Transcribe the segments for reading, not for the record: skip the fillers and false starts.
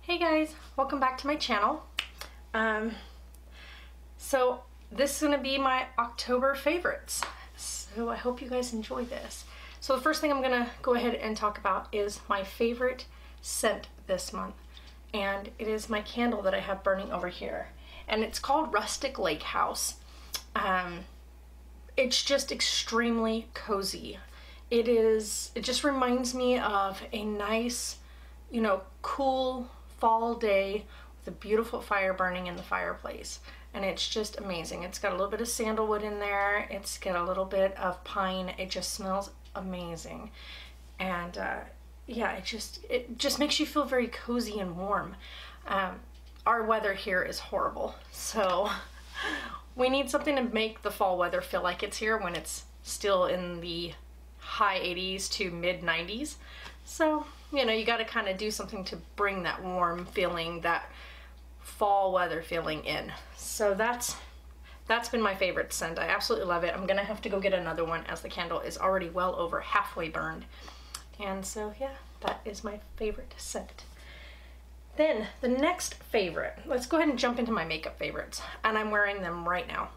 Hey guys, welcome back to my channel. So this is going to be my October favorites. So I hope you guys enjoy this. So the first thing I'm going to go ahead and talk about is my favorite scent this month. And it is my candle that I have burning over here. And it's called Rustic Lake House. It's just extremely cozy. It just reminds me of a nice, cool fall day with a beautiful fire burning in the fireplace. And it's just amazing. It's got a little bit of sandalwood in there. It's got a little bit of pine. It just smells amazing. And yeah, it just makes you feel very cozy and warm. Our weather here is horrible. So we need something to make the fall weather feel like it's here when it's still in the high 80s to mid 90s. So, you got to kind of do something to bring that warm feeling, that fall weather feeling in. So that's been my favorite scent. I absolutely love it. I'm gonna have to go get another one as the candle is already well over halfway burned. And so yeah, that is my favorite scent. Then the next favorite, let's go ahead and jump into my makeup favorites, and I'm wearing them right now.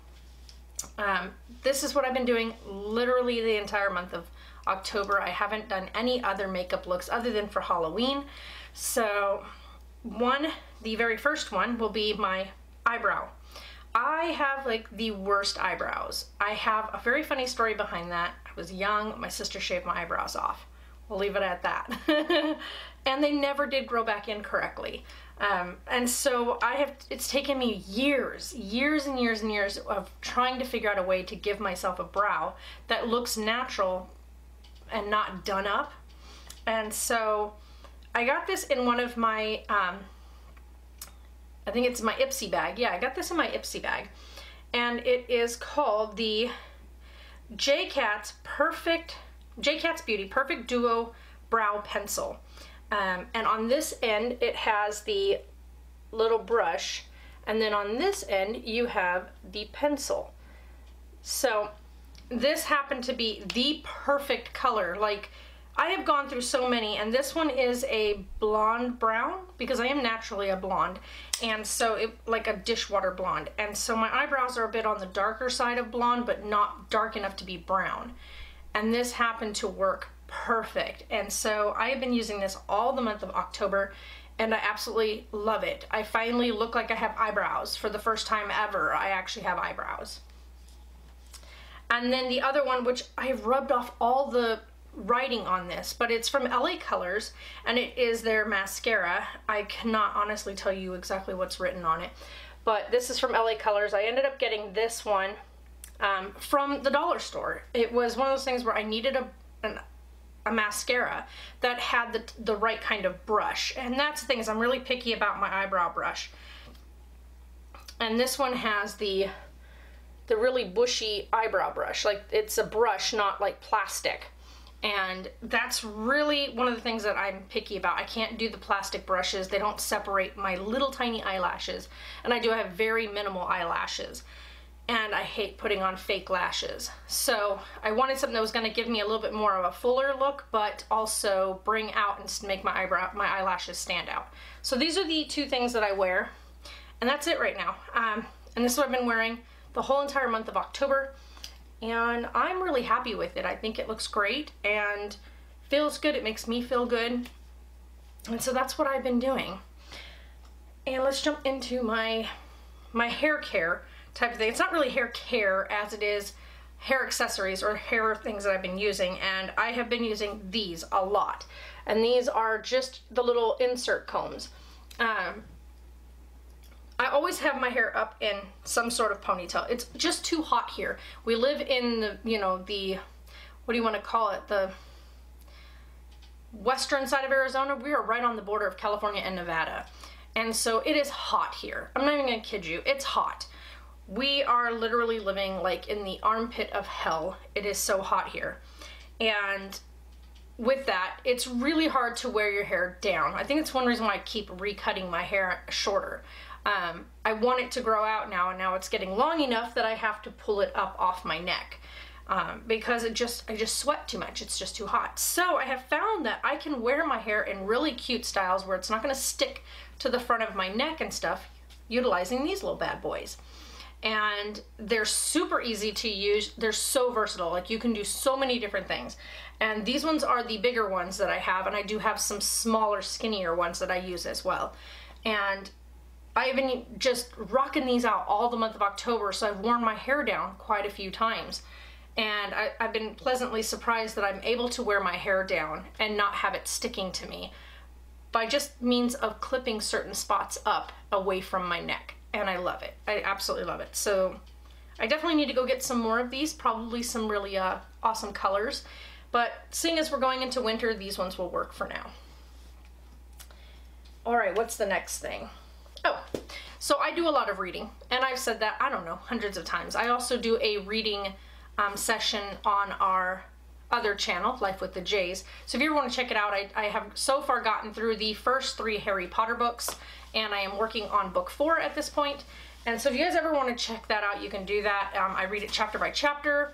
This is what I've been doing literally the entire month of October. I haven't done any other makeup looks other than for Halloween. So the very first one will be my eyebrow. I have like the worst eyebrows. I have a very funny story behind that. I was young, my sister shaved my eyebrows off. We'll leave it at that. And they never did grow back in correctly. And so it's taken me years and years of trying to figure out a way to give myself a brow that looks natural and not done up. And so I got this in one of my, I think it's my Ipsy bag. Yeah, I got this in my Ipsy bag. And it is called the J-Cat's Beauty Perfect Duo Brow Pencil. And on this end, it has the little brush, and then on this end, you have the pencil. So this happened to be the perfect color. Like, I have gone through so many, and this one is a blonde brown, because I am naturally a blonde, and so like a dishwater blonde. And so my eyebrows are a bit on the darker side of blonde, but not dark enough to be brown. And this happened to work perfect. And so I have been using this all the month of October, and I absolutely love it. I finally look like I have eyebrows. For the first time ever, I actually have eyebrows. And then the other one, which I've rubbed off all the writing on this, but it's from LA Colors, and it is their mascara. I cannot honestly tell you exactly what's written on it, but this is from LA Colors. I ended up getting this one from the dollar store. It was one of those things where I needed a mascara that had the right kind of brush, and that's the thing, is I'm really picky about my eyebrow brush. And this one has the really bushy eyebrow brush. Like, it's a brush, not like plastic. And that's really one of the things that I'm picky about. I can't do the plastic brushes. They don't separate my little tiny eyelashes, and I do have very minimal eyelashes. And I hate putting on fake lashes. So I wanted something that was going to give me a little bit more of a fuller look, but also bring out and make my eyelashes stand out. So these are the two things that I wear, and that's it right now. And this is what I've been wearing the whole entire month of October, and I'm really happy with it. I think it looks great and feels good. It makes me feel good. And so that's what I've been doing. And let's jump into my hair care type of thing. It's not really hair care as it is hair accessories or hair things that I've been using, and I have been using these a lot. And these are just the little insert combs. I always have my hair up in some sort of ponytail. It's just too hot here. We live in the, what do you want to call it? The western side of Arizona. We are right on the border of California and Nevada. And so it is hot here. I'm not even gonna kid you, it's hot. We are literally living like in the armpit of hell. It is so hot here. And with that, it's really hard to wear your hair down. I think it's one reason why I keep recutting my hair shorter. I want it to grow out now, and now it's getting long enough that I have to pull it up off my neck. because I just sweat too much. It's just too hot. So I have found that I can wear my hair in really cute styles where it's not going to stick to the front of my neck and stuff, utilizing these little bad boys. And they're super easy to use. They're so versatile. Like, you can do so many different things. And these ones are the bigger ones that I have, and I do have some smaller, skinnier ones that I use as well. And I've been just rocking these out all the month of October, so I've worn my hair down quite a few times. And I've been pleasantly surprised that I'm able to wear my hair down and not have it sticking to me by just means of clipping certain spots up away from my neck. And I love it. I absolutely love it. So I definitely need to go get some more of these, probably some really awesome colors. But seeing as we're going into winter, these ones will work for now. All right, what's the next thing? Oh, so I do a lot of reading, and I've said that, I don't know, hundreds of times. I also do a reading session on our other channel, Life with the Jays. So if you ever want to check it out, I have so far gotten through the first 3 Harry Potter books, and I am working on book 4 at this point. And so if you guys ever want to check that out, you can do that. I read it chapter by chapter.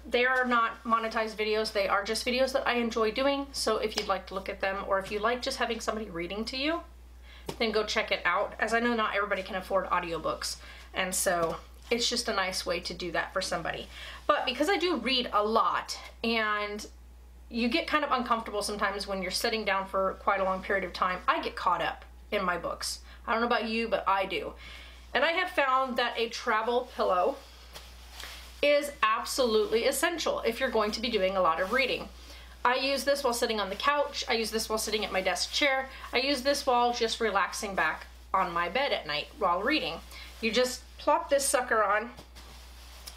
They are not monetized videos. They are just videos that I enjoy doing. So if you'd like to look at them, or if you like just having somebody reading to you, then go check it out. As I know not everybody can afford audiobooks, and so it's just a nice way to do that for somebody. But because I do read a lot, and you get kind of uncomfortable sometimes when you're sitting down for quite a long period of time, I get caught up in my books. I don't know about you, but I do. And I have found that a travel pillow is absolutely essential if you're going to be doing a lot of reading. I use this while sitting on the couch. I use this while sitting at my desk chair. I use this while just relaxing back on my bed at night while reading. You just plop this sucker on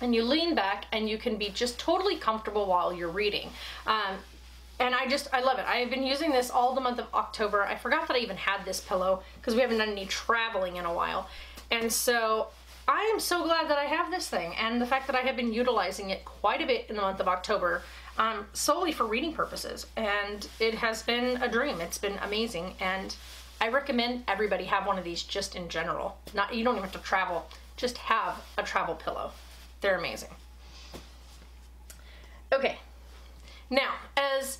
and you lean back, and you can be just totally comfortable while you're reading. And I love it. I have been using this all the month of October. I forgot that I even had this pillow because we haven't done any traveling in a while. And so I am so glad that I have this thing, and the fact that I have been utilizing it quite a bit in the month of October, solely for reading purposes. And it has been a dream. It's been amazing. And I recommend everybody have one of these just in general. You don't even have to travel. Just have a travel pillow. They're amazing. Okay. Now, as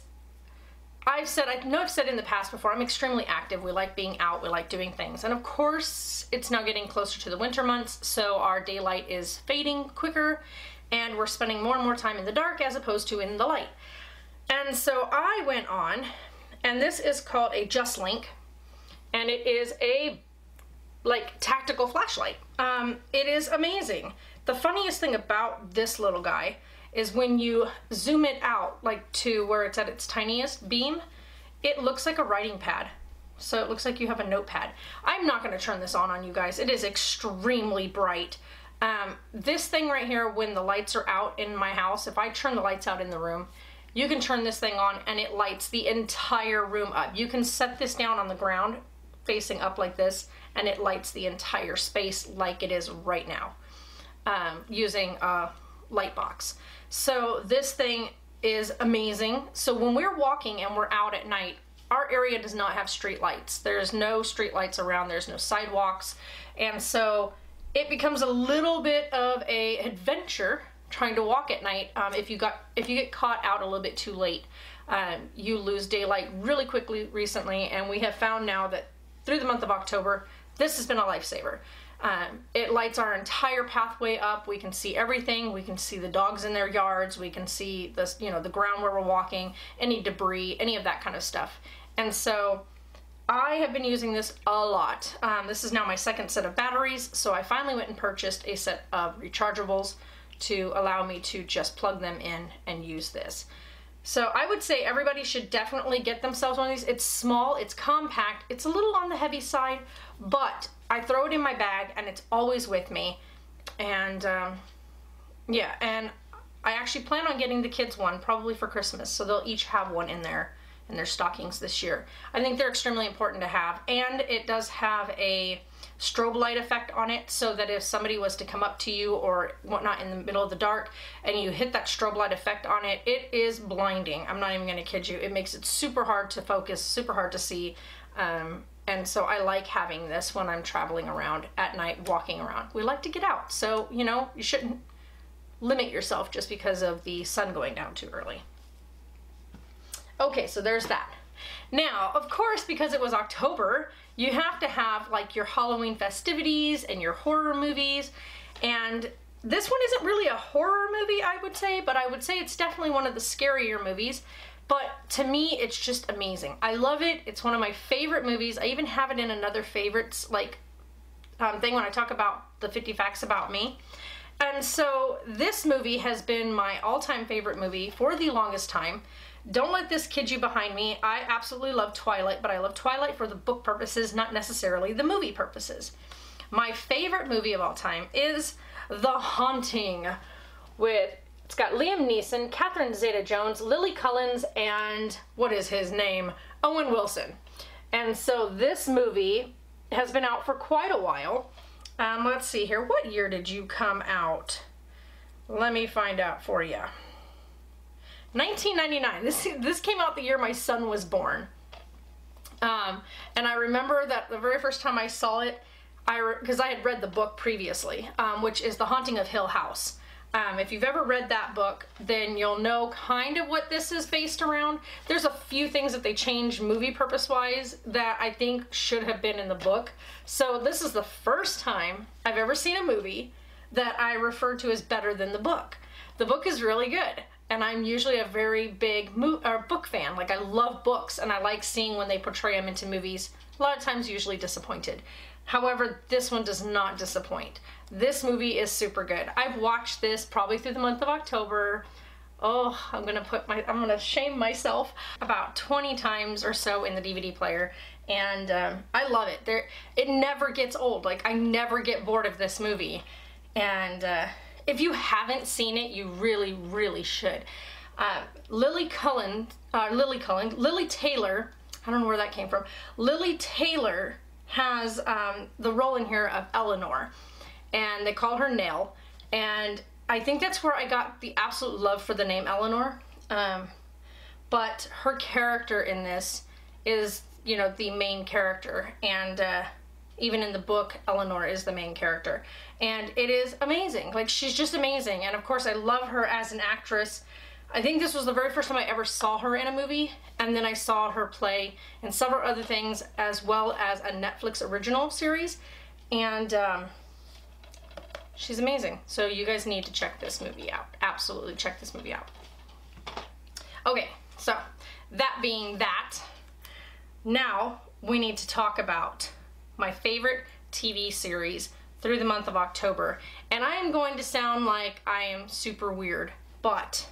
I've said, I know I've said in the past before, I'm extremely active. We like being out. We like doing things. And of course, it's now getting closer to the winter months, so our daylight is fading quicker, and we're spending more and more time in the dark as opposed to in the light. And so I went on, and this is called a JustLink, and it is a tactical flashlight. It is amazing. The funniest thing about this little guy is when you zoom it out, to where it's at its tiniest beam, it looks like a writing pad. So it looks like you have a notepad. I'm not going to turn this on you guys. It is extremely bright. This thing right here, when the lights are out in my house, if I turn the lights out in the room, you can turn this thing on and it lights the entire room up. You can set this down on the ground facing up like this, and it lights the entire space like it is right now, using a light box. So this thing is amazing. So when we're walking and we're out at night, our area does not have street lights. There's no street lights around. There's no sidewalks. And so it becomes a little bit of a adventure trying to walk at night. If you get caught out a little bit too late, you lose daylight really quickly recently. And we have found now that through the month of October, this has been a lifesaver. It lights our entire pathway up. We can see everything. We can see the dogs in their yards. We can see the ground where we're walking, any debris, any of that kind of stuff. And so I have been using this a lot. This is now my second set of batteries, so I finally went and purchased a set of rechargeables to allow me to just plug them in and use this. So I would say everybody should definitely get themselves one of these. It's small, it's compact, it's a little on the heavy side, but I throw it in my bag and it's always with me. And yeah, and I actually plan on getting the kids one probably for Christmas, so they'll each have one in their stockings this year. I think they're extremely important to have, and it does have a strobe light effect on it, so that if somebody was to come up to you or whatnot in the middle of the dark and you hit that strobe light effect on it, it is blinding. I'm not even going to kid you. It makes it super hard to focus, super hard to see. And so I like having this when I'm traveling around at night, walking around. We like to get out, so you shouldn't limit yourself just because of the sun going down too early. Okay, so there's that. Now, of course, because it was October, you have to have like your Halloween festivities and your horror movies. And this one isn't really a horror movie, I would say, but I would say it's definitely one of the scarier movies. But to me, it's just amazing. I love it. It's one of my favorite movies. I even have it in another favorites like thing when I talk about the 50 facts about me. And so this movie has been my all-time favorite movie for the longest time. Don't let this kid you behind me. I absolutely love Twilight, but I love Twilight for the book purposes, not necessarily the movie purposes. My favorite movie of all time is The Haunting, it's got Liam Neeson, Catherine Zeta-Jones, Lily Collins, and what is his name? Owen Wilson. And so this movie has been out for quite a while. Let's see here. What year did you come out? Let me find out for you. 1999. This came out the year my son was born. And I remember that the very first time I saw it, because I had read the book previously, which is The Haunting of Hill House. If you've ever read that book, then you'll know kind of what this is based around. There's a few things that they changed movie purpose-wise that I think should have been in the book. So this is the first time I've ever seen a movie that I refer to as better than the book. The book is really good, and I'm usually a very big book fan. Like, I love books, and I like seeing when they portray them into movies. A lot of times usually disappointed. However, this one does not disappoint. This movie is super good. I've watched this probably through the month of October. Oh, I'm gonna shame myself about 20 times or so in the DVD player, and I love it. It never gets old. Like, I never get bored of this movie, and if you haven't seen it, you really, really should. Lily Taylor, I don't know where that came from. Lily Taylor has the role in here of Eleanor, and they call her Nell, and I think that's where I got the absolute love for the name Eleanor. But her character in this is, you know, the main character, and even in the book, Eleanor is the main character, and it is amazing. Like, she's just amazing, and of course I love her as an actress. I think this was the very first time I ever saw her in a movie, and then I saw her play in several other things as well as a Netflix original series, and she's amazing. So you guys need to check this movie out. Absolutely check this movie out. Okay, so that being that, now we need to talk about my favorite TV series through the month of October. And I am going to sound like I am super weird, but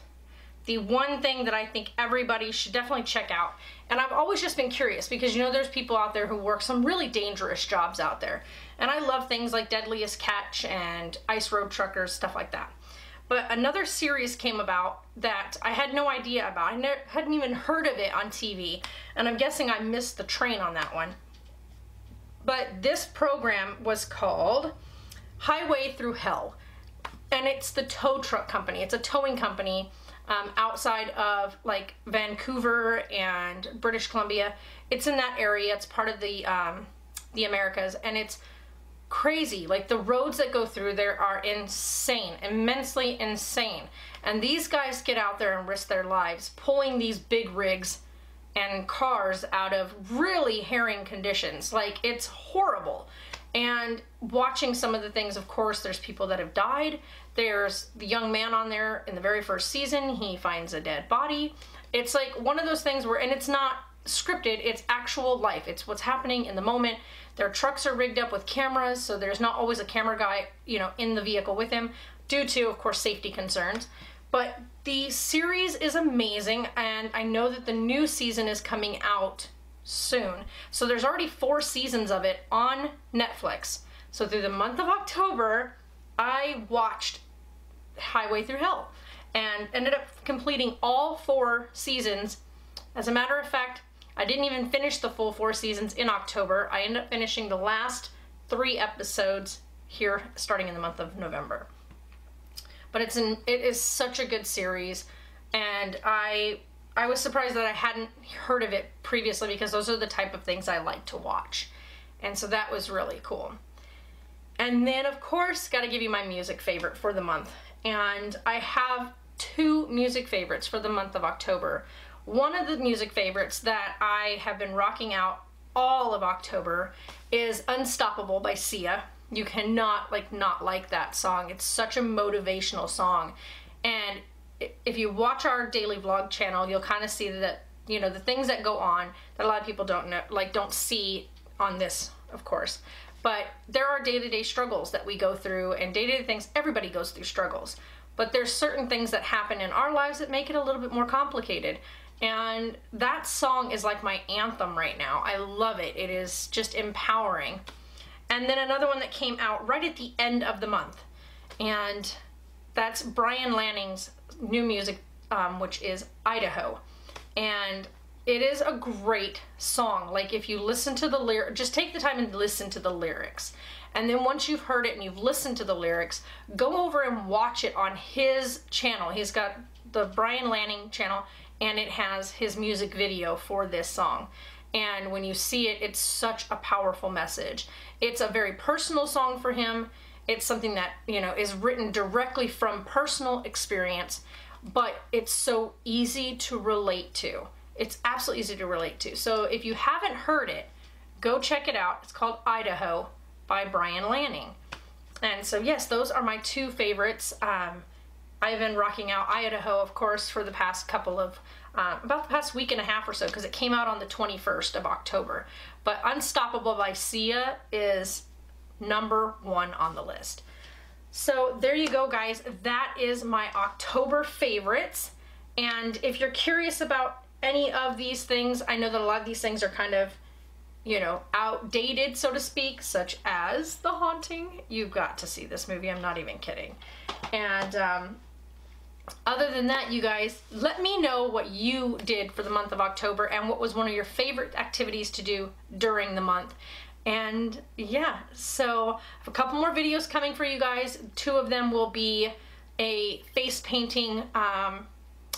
the one thing that I think everybody should definitely check out, and I've always just been curious because, you know, there's people out there who work some really dangerous jobs out there, and I love things like Deadliest Catch and Ice Road Truckers, stuff like that. But another series came about that I had no idea about. I hadn't even heard of it on TV, and I'm guessing I missed the train on that one. But this program was called Highway Through Hell, and it's the tow truck company. It's a towing company outside of like Vancouver and British Columbia. It's in that area. It's part of the Americas, and it's crazy. Like, the roads that go through there are insane, immensely insane. And these guys get out there and risk their lives pulling these big rigs and cars out of really harrowing conditions. Like, it's horrible. And watching some of the things, of course, there's people that have died. There's the young man on there in the very first season. He finds a dead body. It's like one of those things where, and it's not scripted, it's actual life. It's what's happening in the moment. Their trucks are rigged up with cameras, so there's not always a camera guy, you know, in the vehicle with him, due to, of course, safety concerns. But the series is amazing, and I know that the new season is coming out soon. So there's already 4 seasons of it on Netflix. So through the month of October, I watched Highway Through Hell and ended up completing all 4 seasons. As a matter of fact, I didn't even finish the full 4 seasons in October. I ended up finishing the last 3 episodes here starting in the month of November. But it is such a good series, and I was surprised that I hadn't heard of it previously, because those are the type of things I like to watch. And so that was really cool. And then, of course, got to give you my music favorite for the month. and I have two music favorites for the month of October. One of the music favorites that I have been rocking out all of October is Unstoppable by Sia. You cannot not like that song. It's such a motivational song. And if you watch our daily vlog channel, you'll kind of see that, you know, the things that go on that a lot of people don't know, don't see on this, of course. But there are day-to-day struggles that we go through, and day-to-day things, everybody goes through struggles. But there's certain things that happen in our lives that make it a little bit more complicated. And that song is like my anthem right now. I love it. It is just empowering. And then another one that came out right at the end of the month, and that's Brian Lanning's new music, which is Idaho. And it is a great song. Like, if you listen to the lyrics, just take the time and listen to the lyrics. And then once you've heard it and you've listened to the lyrics, go over and watch it on his channel. He's got the Brian Lanning channel, and it has his music video for this song. And when you see it, it's such a powerful message. It's a very personal song for him. It's something that, you know, is written directly from personal experience, but it's so easy to relate to. It's absolutely easy to relate to. So if you haven't heard it, go check it out. It's called Idaho by Brian Lanning. And so yes, those are my two favorites. I've been rocking out Idaho, of course, for the past couple of, about the past week and a half or so, because it came out on the 21st of October. But Unstoppable by Sia is #1 on the list. So there you go, guys. That is my October favorites. And if you're curious about any of these things, I know that a lot of these things are kind of, you know, outdated, so to speak, such as The Haunting. You've got to see this movie. I'm not even kidding. And other than that, you guys, let me know what you did for the month of October and what was one of your favorite activities to do during the month. And yeah, so I have a couple more videos coming for you guys. 2 of them will be a face painting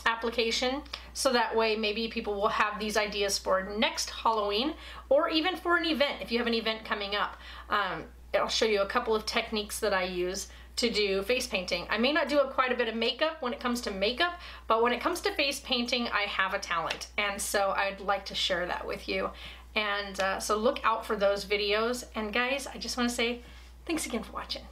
application, so that way maybe people will have these ideas for next Halloween, or even for an event, if you have an event coming up. I'll show you a couple of techniques that I use to do face painting. I may not do quite a bit of makeup when it comes to makeup, but when it comes to face painting, I have a talent, and so I'd like to share that with you. And so look out for those videos. And guys, I just want to say thanks again for watching.